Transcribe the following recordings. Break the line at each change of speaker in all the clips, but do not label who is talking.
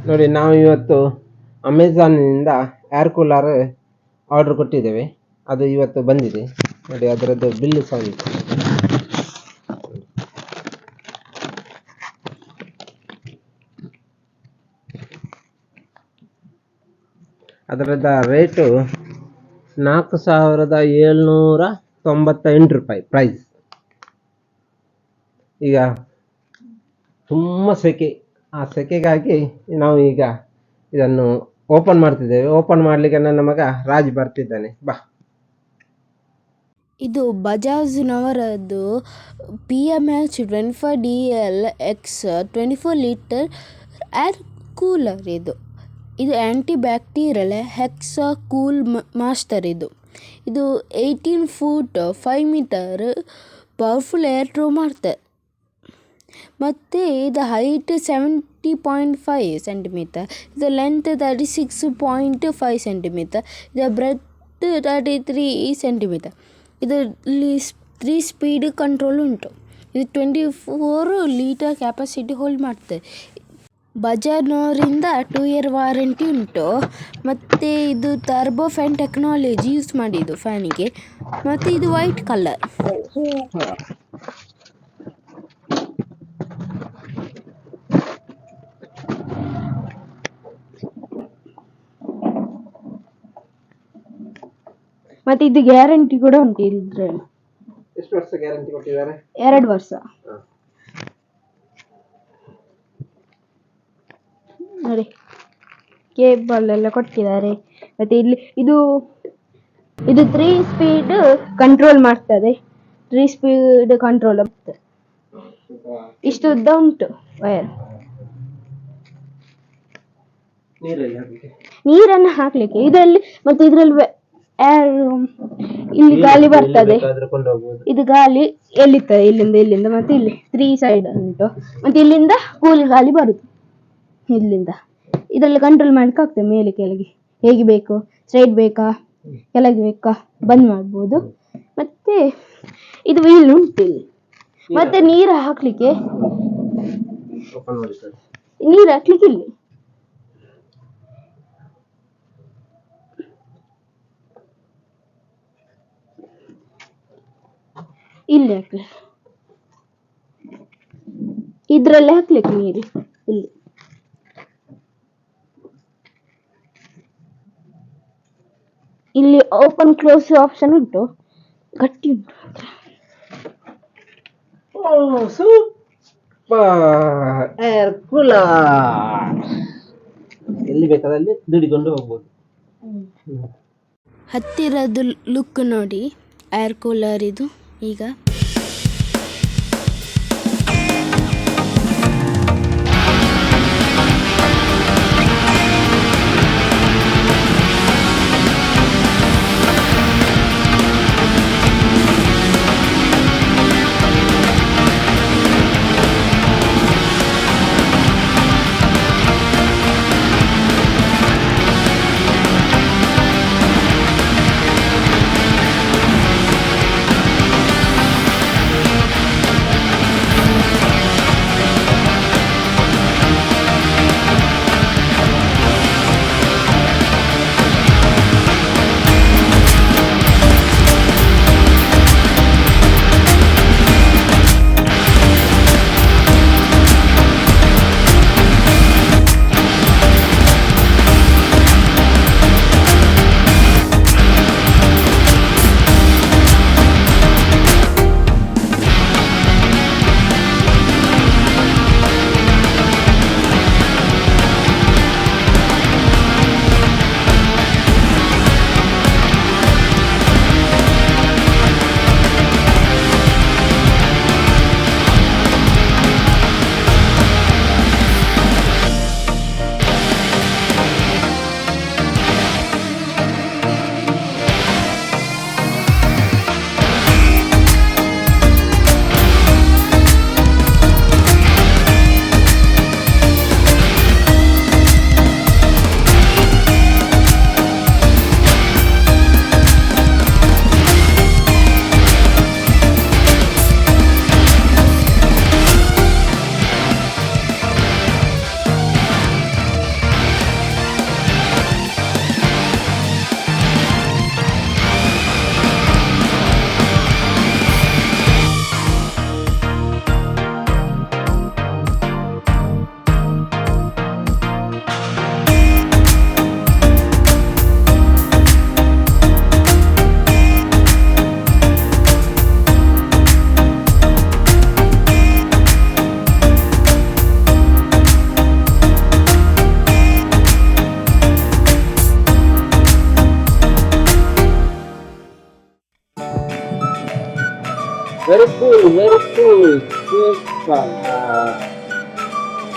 ನೋಡಿ, ನಾವು ಇವತ್ತು ಅಮೆಝಾನ್ನಿಂದ ಏರ್ ಕೂಲರ್ ಆರ್ಡರ್ ಕೊಟ್ಟಿದ್ದೇವೆ. ಅದು ಇವತ್ತು ಬಂದಿದೆ. ನೋಡಿ, ಅದರದ್ದು ಬಿಲ್ ಸಹ ಉಂಟು. ಅದರದ ರೇಟು 4,798 ರೂಪಾಯಿ ಪ್ರೈಸ್. ಈಗ ತುಂಬ ಸೆಕೆ, ಆ ಸೆಕೆಗಾಗಿ ನಾವು ಈಗ ಇದನ್ನು ಓಪನ್ ಮಾಡ್ತಿದ್ದೇವೆ. ಓಪನ್ ಮಾಡಲಿಕ್ಕೆ ನನ್ನ ಮಗ ರಾಜ್ ಬರ್ತಿದ್ದಾನೆ. ಬಾ.
ಇದು ಬಜಾಜ್ನವರದ್ದು PMH25DL-X 24 ಲೀಟರ್ ಏರ್ ಕೂಲರ್. ಇದು antibacterial hexa cool master. ಇದು 18 foot 5 metre powerful air throw ಮಾಡ್ತಾರೆ. ಮತ್ತು ಇದು ಹೈಟ್ 70.5 ಸೆಂಟಿಮೀಟರ್, ಇದು ಲೆಂತ್ 36.5 ಸೆಂಟಿಮೀಟರ್, ಇದು ಬ್ರೆಡ್ 33 ಸೆಂಟಿಮೀಟರ್. ಇದರಲ್ಲಿ 3 ಸ್ಪೀಡ್ ಕಂಟ್ರೋಲ್ ಉಂಟು. ಇದು 24 ಲೀಟರ್ ಕ್ಯಾಪಾಸಿಟಿ ಹೋಲ್ಡ್ ಮಾಡ್ತದೆ. ಬಜಾಜ್ನವರಿಂದ 2 ಇಯರ್ ವಾರಂಟಿ ಉಂಟು. ಮತ್ತು ಇದು ಟರ್ಬೋ ಫ್ಯಾನ್ ಟೆಕ್ನಾಲಜಿ ಯೂಸ್ ಮಾಡಿದ್ದು ಫ್ಯಾನಿಗೆ. ಮತ್ತು ಇದು ವೈಟ್ ಕಲರ್. ಮತ್ತು ಇದು ಗ್ಯಾರಂಟಿ ಕೂಡ ಉಂಟು ಇದ್ರಲ್ಲಿ.
ಎಷ್ಟು ವರ್ಷ ಗ್ಯಾರಂಟಿ ಕೊಟ್ಟಿದ್ದಾರೆ?
2 ವರ್ಷ. ನೋಡಿ, ಕೇಬಲ್ ಎಲ್ಲ ಕೊಟ್ಟಿದ್ದಾರೆ. ಮತ್ತೆ ಇಲ್ಲಿ ಇದು 3 ಸ್ಪೀಡ್ ಕಂಟ್ರೋಲ್ ಮಾಡ್ತದೆ. 3 ಸ್ಪೀಡ್ ಕಂಟ್ರೋಲ್ ಆಗ್ತದೆ. ಇಷ್ಟು ಉದ್ದ ಉಂಟು ವಯರ್. ನೀರನ್ನು ಹಾಕ್ಲಿಕ್ಕೆ ಇದರಲ್ಲಿ. ಮತ್ತೆ ಇದರಲ್ಲಿ ಇಲ್ಲಿ ಗಾಳಿ ಬರ್ತದೆ. ಇದು ಗಾಳಿ ಎಲ್ಲಿರ್ತದೆ, ಇಲ್ಲಿಂದ. ಮತ್ತೆ ಇಲ್ಲಿ 3 ಸೈಡ್ ಉಂಟು. ಮತ್ತೆ ಇಲ್ಲಿಂದ ಕೂಲ್ ಗಾಳಿ ಬರುದು. ಇಲ್ಲಿಂದ ಇದರಲ್ಲಿ ಕಂಟ್ರೋಲ್ ಮಾಡ್ಲಿಕ್ಕೆ ಆಗ್ತದೆ. ಮೇಲೆ ಕೆಳಗೆ ಹೇಗೆ ಬೇಕು, ಸ್ಟ್ರೈಟ್ ಬೇಕಾ, ಕೆಳಗೆ ಬೇಕಾ, ಬಂದ್ ಮಾಡ್ಬೋದು. ಮತ್ತೆ ಇದು ವೀಲ್ ಉಂಟು ಇಲ್ಲಿ. ಮತ್ತೆ ನೀರು ಹಾಕ್ಲಿಕ್ಕೆ ಇಲ್ಲಿ ಹಾಕ್ಲಿಕ್ಕೆ, ಇದ್ರಲ್ಲಿ ಹಾಕ್ಲಿಕ್ಕೆ ನೀರು ಇಲ್ಲಿ. ಇಲ್ಲಿ ಓಪನ್ ಕ್ಲೋಸ್ ಆಪ್ಷನ್ ಉಂಟು. ಗಟ್ಟಿ ಉಂಟು.
Super air cooler. ಎಲ್ಲಿ ಬೇಕಾದಲ್ಲಿ ದುಡಿಕೊಂಡು ಹೋಗ್ಬೋದು.
ಹತ್ತಿರದ ಲುಕ್ ನೋಡಿ ಏರ್ ಕೂಲರ್ ಇದು. ಈಗ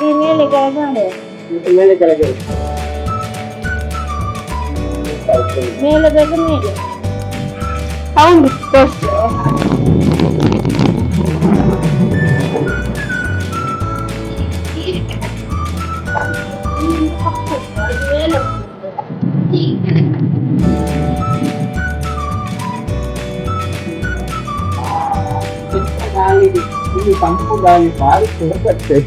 ಈ ಮೇಲೆ ಕೆಳಗೆ ಮಾಡುವ.
ಮೇಲೆ ಕೆಳಗೆ
ಮೇಲೆ ಬೇಕು ಮೇಲೆ. ಹೌದು ತೋರಿಸ್ತೇವೆ.
ಇಲ್ಲಿ ತಂಪು ಗಾಳಿ ಭಾರಿ ಸುಡಕತ್ತೆ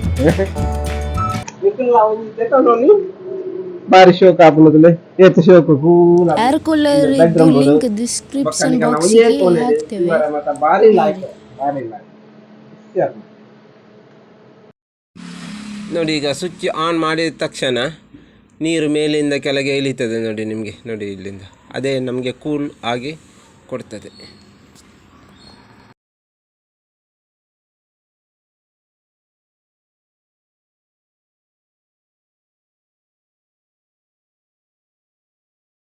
ಭಾರಿ ಶೋಕ ಆಪುನದಲೆ ಏತು ಶೋಕ ಕೂಲ
ಏರ್ ಕೂಲರ್ ಇದ್ದು ಲಿಂಕ್ ಡಿಸ್ಕ್ರಿಪ್ಷನ್ ಬಾಕ್ಸ್ ಗೆ ಹಾಕ್ತೇವೆ.
ಭಾರಿ ಲೈಕ್ ನೋಡಿ. ಈಗ ಸ್ವಿಚ್ ಆನ್ ಮಾಡಿದ ತಕ್ಷಣ ನೀರು ಮೇಲಿಂದ ಕೆಳಗೆ ಇಳಿತದೆ ನೋಡಿ. ನಿಮಗೆ ನೋಡಿ ಇಲ್ಲಿಂದ ಅದೇ ನಮಗೆ ಕೂಲ್ ಆಗಿ ಕೊಡ್ತದೆ.